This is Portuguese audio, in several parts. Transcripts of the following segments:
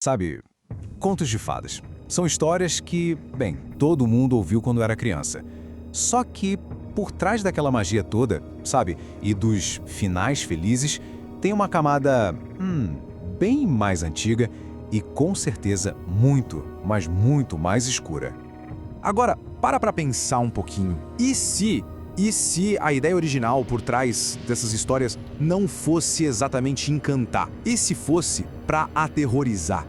Sabe, contos de fadas. São histórias que, bem, todo mundo ouviu quando era criança. Só que, por trás daquela magia toda, sabe, e dos finais felizes, tem uma camada, bem mais antiga e, com certeza, muito, mas muito mais escura. Agora, para pensar um pouquinho. E se a ideia original por trás dessas histórias não fosse exatamente encantar? E se fosse para aterrorizar?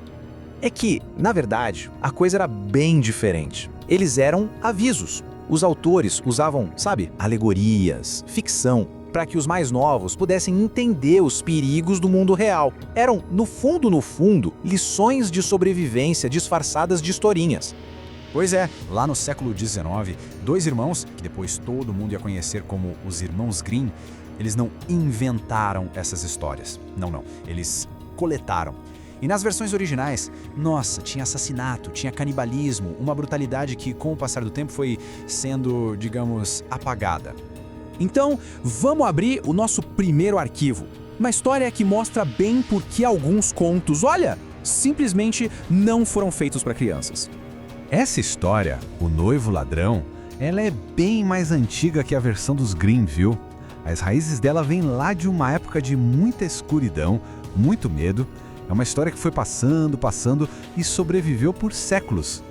É que, na verdade, a coisa era bem diferente. Eles eram avisos. Os autores usavam, sabe, alegorias, ficção, para que os mais novos pudessem entender os perigos do mundo real. Eram, no fundo, lições de sobrevivência disfarçadas de historinhas. Pois é, lá no século XIX, dois irmãos, que depois todo mundo ia conhecer como os Irmãos Grimm, eles não inventaram essas histórias. Não, eles coletaram. E nas versões originais, nossa, tinha assassinato, tinha canibalismo, uma brutalidade que com o passar do tempo foi sendo, digamos, apagada. Então, vamos abrir o nosso primeiro arquivo. Uma história que mostra bem por que alguns contos, olha, simplesmente não foram feitos para crianças. Essa história, O Noivo Ladrão, ela é bem mais antiga que a versão dos Grimm, viu? As raízes dela vêm lá de uma época de muita escuridão, muito medo. É uma história que foi passando e sobreviveu por séculos.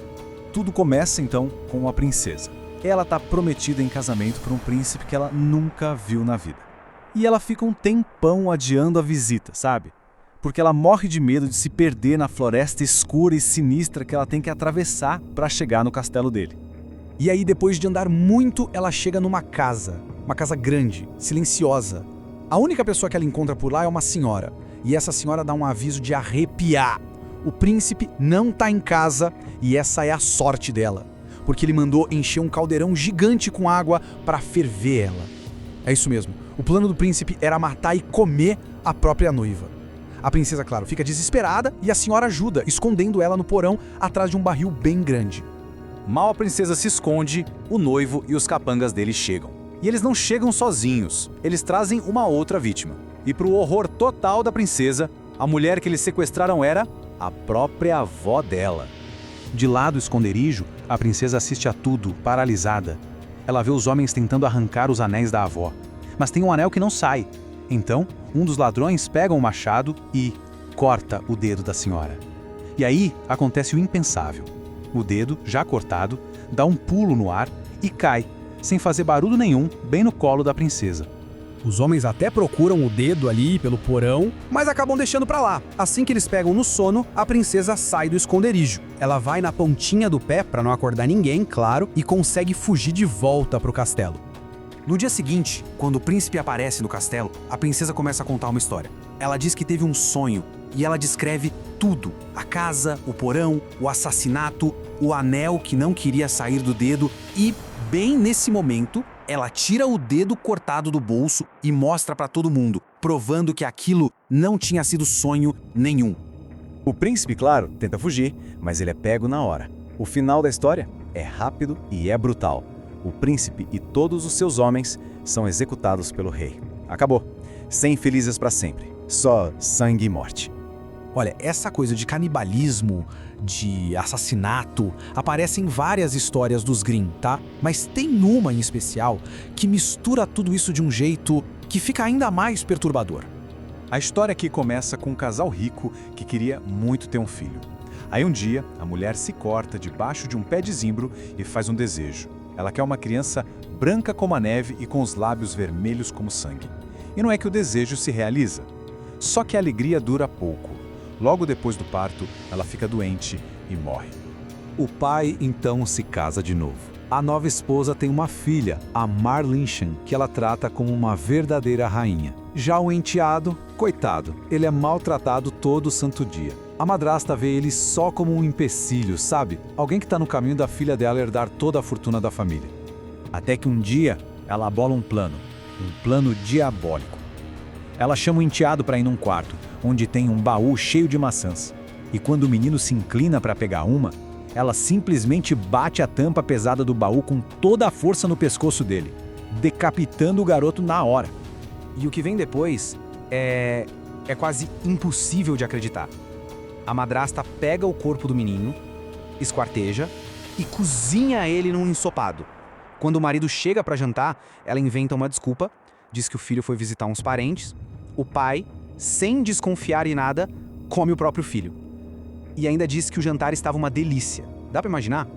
Tudo começa, então, com uma princesa. Ela está prometida em casamento por um príncipe que ela nunca viu na vida. E ela fica um tempão adiando a visita, sabe? Porque ela morre de medo de se perder na floresta escura e sinistra que ela tem que atravessar para chegar no castelo dele. E aí, depois de andar muito, ela chega numa casa. Uma casa grande, silenciosa. A única pessoa que ela encontra por lá é uma senhora. E essa senhora dá um aviso de arrepiar. O príncipe não tá em casa e essa é a sorte dela. Porque ele mandou encher um caldeirão gigante com água para ferver ela. É isso mesmo. O plano do príncipe era matar e comer a própria noiva. A princesa, claro, fica desesperada e a senhora ajuda, escondendo ela no porão atrás de um barril bem grande. Mal a princesa se esconde, o noivo e os capangas dele chegam. E eles não chegam sozinhos, eles trazem uma outra vítima. E para o horror total da princesa, a mulher que eles sequestraram era a própria avó dela. De lá do esconderijo, a princesa assiste a tudo, paralisada. Ela vê os homens tentando arrancar os anéis da avó. Mas tem um anel que não sai. Então, um dos ladrões pega um machado e corta o dedo da senhora. E aí acontece o impensável. O dedo, já cortado, dá um pulo no ar e cai, sem fazer barulho nenhum, bem no colo da princesa. Os homens até procuram o dedo ali pelo porão, mas acabam deixando pra lá. Assim que eles pegam no sono, a princesa sai do esconderijo. Ela vai na pontinha do pé pra não acordar ninguém, claro, e consegue fugir de volta pro castelo. No dia seguinte, quando o príncipe aparece no castelo, a princesa começa a contar uma história. Ela diz que teve um sonho e ela descreve tudo: a casa, o porão, o assassinato, o anel que não queria sair do dedo e, bem nesse momento, ela tira o dedo cortado do bolso e mostra pra todo mundo, provando que aquilo não tinha sido sonho nenhum. O príncipe, claro, tenta fugir, mas ele é pego na hora. O final da história é rápido e é brutal. O príncipe e todos os seus homens são executados pelo rei. Acabou. 100 felizes para sempre. Só sangue e morte. Olha, essa coisa de canibalismo, de assassinato, aparece em várias histórias dos Grimm, tá? Mas tem uma em especial que mistura tudo isso de um jeito que fica ainda mais perturbador. A história aqui começa com um casal rico que queria muito ter um filho. Aí um dia, a mulher se corta debaixo de um pé de zimbro e faz um desejo. Ela quer uma criança branca como a neve e com os lábios vermelhos como sangue. E não é que o desejo se realiza. Só que a alegria dura pouco. Logo depois do parto, ela fica doente e morre. O pai então se casa de novo. A nova esposa tem uma filha, a Marlinchan, que ela trata como uma verdadeira rainha. Já o enteado, coitado, ele é maltratado todo santo dia. A madrasta vê ele só como um empecilho, sabe? Alguém que está no caminho da filha dela herdar toda a fortuna da família. Até que um dia, ela bola um plano diabólico. Ela chama o enteado para ir num quarto, onde tem um baú cheio de maçãs. E quando o menino se inclina para pegar uma, ela simplesmente bate a tampa pesada do baú com toda a força no pescoço dele, decapitando o garoto na hora. E o que vem depois é quase impossível de acreditar. A madrasta pega o corpo do menino, esquarteja e cozinha ele num ensopado. Quando o marido chega para jantar, ela inventa uma desculpa, diz que o filho foi visitar uns parentes. O pai, sem desconfiar em nada, come o próprio filho. E ainda diz que o jantar estava uma delícia. Dá para imaginar?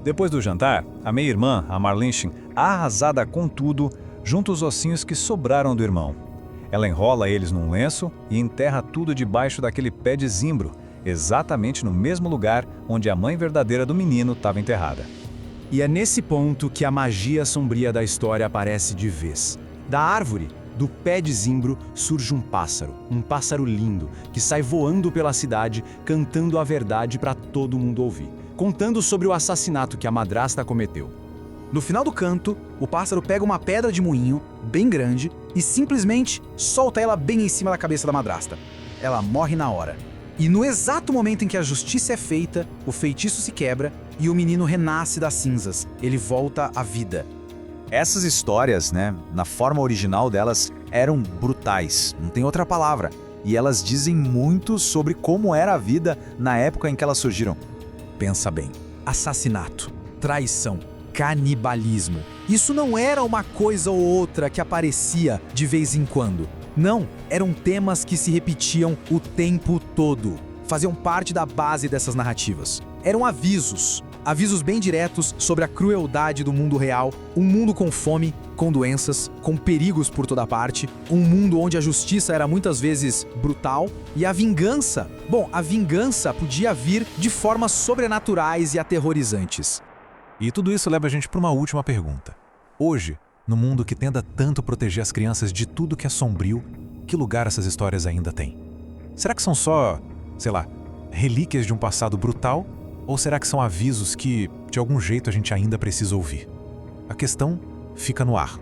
Depois do jantar, a meia-irmã, a Marlinchen, arrasada com tudo, junta os ossinhos que sobraram do irmão. Ela enrola eles num lenço e enterra tudo debaixo daquele pé de zimbro, exatamente no mesmo lugar onde a mãe verdadeira do menino estava enterrada. E é nesse ponto que a magia sombria da história aparece de vez. Da árvore, do pé de zimbro, surge um pássaro lindo, que sai voando pela cidade, cantando a verdade para todo mundo ouvir, contando sobre o assassinato que a madrasta cometeu. No final do canto, o pássaro pega uma pedra de moinho, bem grande, e simplesmente solta ela bem em cima da cabeça da madrasta. Ela morre na hora. E no exato momento em que a justiça é feita, o feitiço se quebra e o menino renasce das cinzas. Ele volta à vida. Essas histórias, na forma original delas, eram brutais, não tem outra palavra. E elas dizem muito sobre como era a vida na época em que elas surgiram. Pensa bem: assassinato, traição, canibalismo. Isso não era uma coisa ou outra que aparecia de vez em quando. Não, eram temas que se repetiam o tempo todo. Faziam parte da base dessas narrativas. Eram avisos bem diretos sobre a crueldade do mundo real, um mundo com fome, com doenças, com perigos por toda parte, um mundo onde a justiça era muitas vezes brutal e a vingança podia vir de formas sobrenaturais e aterrorizantes. E tudo isso leva a gente para uma última pergunta. Hoje, no mundo que tenta tanto proteger as crianças de tudo que é sombrio, que lugar essas histórias ainda têm? Será que são só, relíquias de um passado brutal? Ou será que são avisos que, de algum jeito, a gente ainda precisa ouvir? A questão fica no ar.